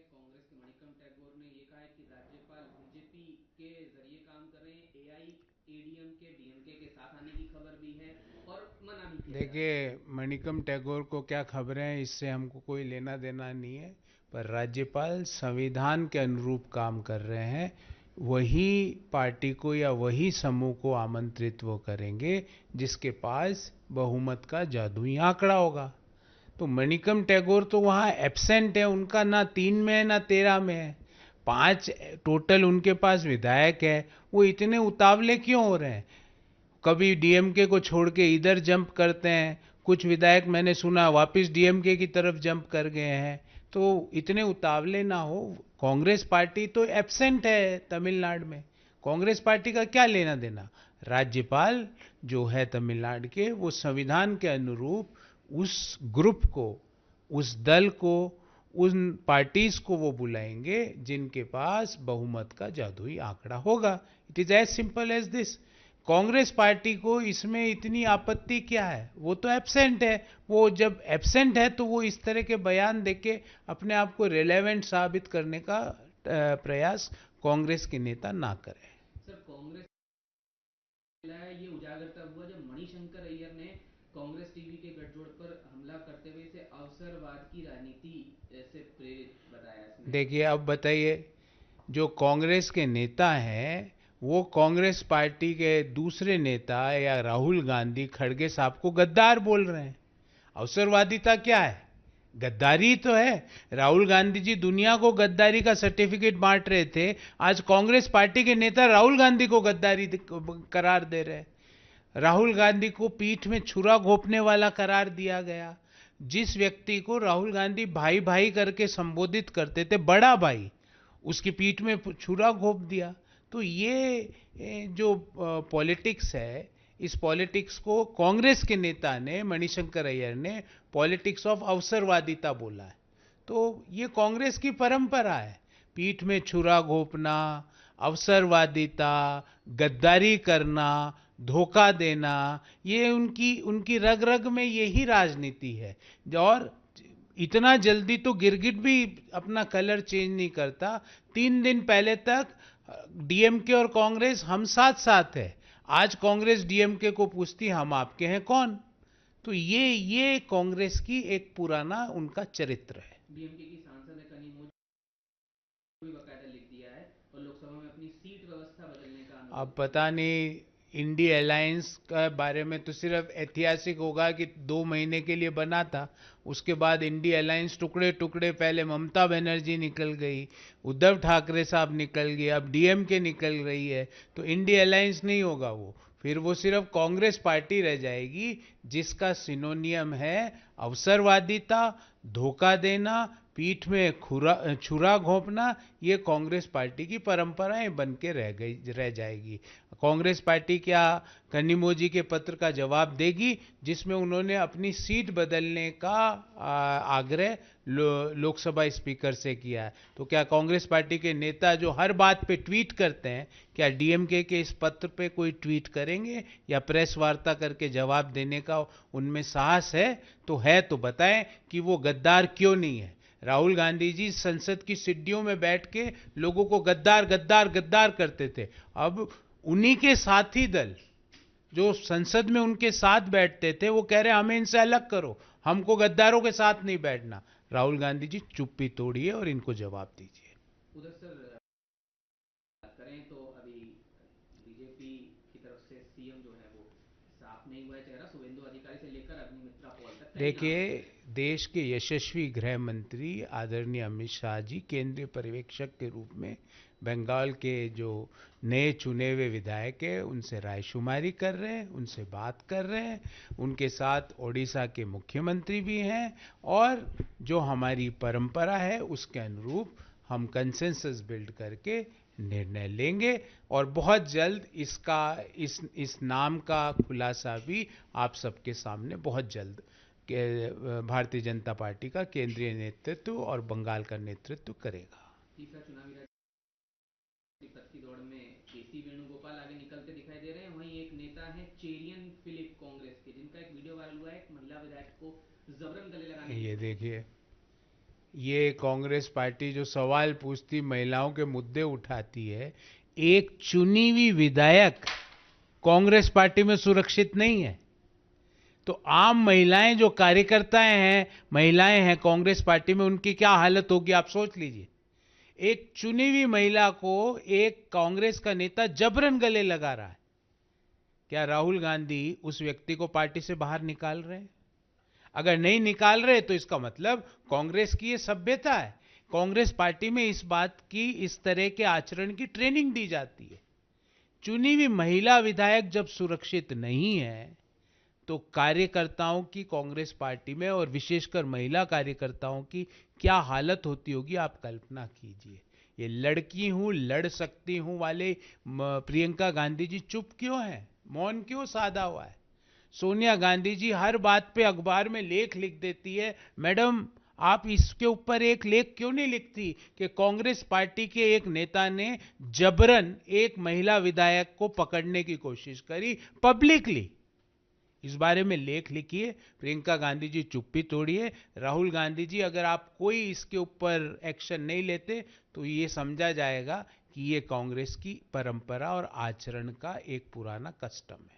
कांग्रेस के मणिकम टैगोर ने ये कहा है कि राज्यपाल बीजेपी के जरिए काम कर रहे हैं, एआईएडीएमके डीएमके के साथ आने की खबर भी है और मना भी किया जा रहा है। देखिए, मणिकम टैगोर को क्या खबरें हैं इससे हमको कोई लेना देना नहीं है। पर राज्यपाल संविधान के अनुरूप काम कर रहे हैं, वही पार्टी को या वही समूह को आमंत्रित वो करेंगे जिसके पास बहुमत का जादुई आंकड़ा होगा। तो मणिकम टैगोर तो वहाँ एब्सेंट है, उनका ना 3 में है ना 13 में है। 5 टोटल उनके पास विधायक है। वो इतने उतावले क्यों हो रहे हैं? कभी डीएमके को छोड़ के इधर जंप करते हैं, कुछ विधायक मैंने सुना वापस डीएमके की तरफ जंप कर गए हैं। तो इतने उतावले ना हो। कांग्रेस पार्टी तो एब्सेंट है तमिलनाडु में। कांग्रेस पार्टी का क्या लेना देना? राज्यपाल जो है तमिलनाडु के, वो संविधान के अनुरूप उस ग्रुप को, उस दल को, उन पार्टीज को वो बुलाएंगे जिनके पास बहुमत का जादुई आंकड़ा होगा। It is as simple as this. Congress party को इसमें इतनी आपत्ति क्या है? वो तो एब्सेंट है। वो जब एब्सेंट है तो वो इस तरह के बयान देके अपने आप को रिलेवेंट साबित करने का प्रयास कांग्रेस के नेता ना करें। सर, कांग्रेस ये उजागर तब हुआ जब मणिशंकर अय्यर ने कांग्रेस टीवी के गठजोड़ पर हमला करते हुए इसे अवसरवाद की राजनीति से प्रेरित बताया इसमें। देखिए, अब बताइए, जो कांग्रेस के नेता हैं वो कांग्रेस पार्टी के दूसरे नेता या राहुल गांधी खड़गे साहब को गद्दार बोल रहे हैं। अवसरवादिता क्या है? गद्दारी तो है। राहुल गांधी जी दुनिया को गद्दारी का सर्टिफिकेट बांट रहे थे, आज कांग्रेस पार्टी के नेता राहुल गांधी को गद्दारी करार दे रहे हैं। राहुल गांधी को पीठ में छुरा घोंपने वाला करार दिया गया। जिस व्यक्ति को राहुल गांधी भाई भाई करके संबोधित करते थे, बड़ा भाई, उसकी पीठ में छुरा घोंप दिया। तो ये जो पॉलिटिक्स है, इस पॉलिटिक्स को कांग्रेस के नेता ने, मणिशंकर अय्यर ने, पॉलिटिक्स ऑफ अवसरवादिता बोला है। तो ये कांग्रेस की परंपरा है, पीठ में छुरा घोंपना, अवसरवादिता, गद्दारी करना, धोखा देना। ये उनकी उनकी रग रग में यही राजनीति है। और इतना जल्दी तो गिरगिट भी अपना कलर चेंज नहीं करता। 3 दिन पहले तक डीएमके और कांग्रेस हम साथ साथ है। आज कांग्रेस डीएमके को पूछती हम आपके हैं कौन? तो ये कांग्रेस की एक पुराना उनका चरित्र है। डीएमके की सांसद है कनिमोझी भी बकायदा लिख दिया है और लोकसभा में अपनी सीट व्यवस्था बदलने का अब अनुरोध किया पता है। नहीं, इंडी अलायंस का बारे में तो सिर्फ ऐतिहासिक होगा कि 2 महीने के लिए बना था। उसके बाद इंडी अलायंस टुकड़े टुकड़े, पहले ममता बनर्जी निकल गई, उद्धव ठाकरे साहब निकल गए, अब डीएमके निकल रही है। तो इंडी अलायंस नहीं होगा वो, फिर वो सिर्फ कांग्रेस पार्टी रह जाएगी जिसका सिनोनियम है अवसरवादिता, धोखा देना, पीठ में छुरा घोंपना। ये कांग्रेस पार्टी की परंपराएं बन के रह जाएगी। कांग्रेस पार्टी क्या कनिमोझी के पत्र का जवाब देगी जिसमें उन्होंने अपनी सीट बदलने का आग्रह लोकसभा स्पीकर से किया है? तो क्या कांग्रेस पार्टी के नेता जो हर बात पे ट्वीट करते हैं, क्या डीएमके के इस पत्र पे कोई ट्वीट करेंगे या प्रेस वार्ता करके जवाब देने का उनमें साहस है? तो है तो बताएं कि वो गद्दार क्यों नहीं है। राहुल गांधी जी संसद की सीढ़ियों में बैठ के लोगों को गद्दार गद्दार गद्दार करते थे। अब उन्हीं के साथी दल जो संसद में उनके साथ बैठते थे वो कह रहे हैं हमें इनसे अलग करो, हमको गद्दारों के साथ नहीं बैठना। राहुल गांधी जी चुप्पी तोड़िए और इनको जवाब दीजिए। उधर सर बात करें तो अभी बीजेपी की तरफ से सीएम जो है वो साफ नहीं हुआ है चेहरा। शुभेंदु अधिकारी से लेकर अग्निमित्रा पॉल तक कई नाम देखिए, है। देश के यशस्वी गृह मंत्री आदरणीय अमित शाह जी केंद्रीय पर्यवेक्षक के रूप में बंगाल के जो नए चुने हुए विधायक हैं उनसे रायशुमारी कर रहे हैं, उनसे बात कर रहे हैं। उनके साथ ओडिशा के मुख्यमंत्री भी हैं। और जो हमारी परंपरा है उसके अनुरूप हम कंसेंसस बिल्ड करके निर्णय लेंगे। और बहुत जल्द इस नाम का खुलासा भी आप सबके सामने बहुत जल्द भारतीय जनता पार्टी का केंद्रीय नेतृत्व और बंगाल का नेतृत्व करेगा। तीसरा चुनावी पद की दौड़ में केसी वेणुगोपाल आगे निकलते दिखाई दे रहे हैं। वहीं एक नेता है चेरियन फिलिप कांग्रेस के, जिनका एक वीडियो वायरल हुआ है एक महिला विधायक को जबरन गले लगाने की ये कोशिश। देखिए, ये कांग्रेस पार्टी जो सवाल पूछती, महिलाओं के मुद्दे उठाती है, एक चुनी हुई विधायक कांग्रेस पार्टी में सुरक्षित नहीं है। तो आम महिलाएं जो कार्यकर्ताएं हैं, महिलाएं हैं कांग्रेस पार्टी में, उनकी क्या हालत होगी आप सोच लीजिए। एक चुनी हुई महिला को एक कांग्रेस का नेता जबरन गले लगा रहा है। क्या राहुल गांधी उस व्यक्ति को पार्टी से बाहर निकाल रहे हैं? अगर नहीं निकाल रहे तो इसका मतलब कांग्रेस की ये सभ्यता है। कांग्रेस पार्टी में इस बात की, इस तरह के आचरण की ट्रेनिंग दी जाती है। चुनी हुई महिला विधायक जब सुरक्षित नहीं है तो कार्यकर्ताओं की कांग्रेस पार्टी में, और विशेषकर महिला कार्यकर्ताओं की क्या हालत होती होगी आप कल्पना कीजिए। ये लड़की हूं, लड़ सकती हूं वाले प्रियंका गांधी जी चुप क्यों हैं, मौन क्यों साधा हुआ है? सोनिया गांधी जी हर बात पे अखबार में लेख लिख देती है। मैडम, आप इसके ऊपर एक लेख क्यों नहीं लिखती कि कांग्रेस पार्टी के एक नेता ने जबरन एक महिला विधायक को पकड़ने की कोशिश करी पब्लिकली? इस बारे में लेख लिखिए। प्रियंका गांधी जी चुप्पी तोड़िए। राहुल गांधी जी, अगर आप कोई इसके ऊपर एक्शन नहीं लेते तो ये समझा जाएगा कि ये कांग्रेस की परंपरा और आचरण का एक पुराना कस्टम है।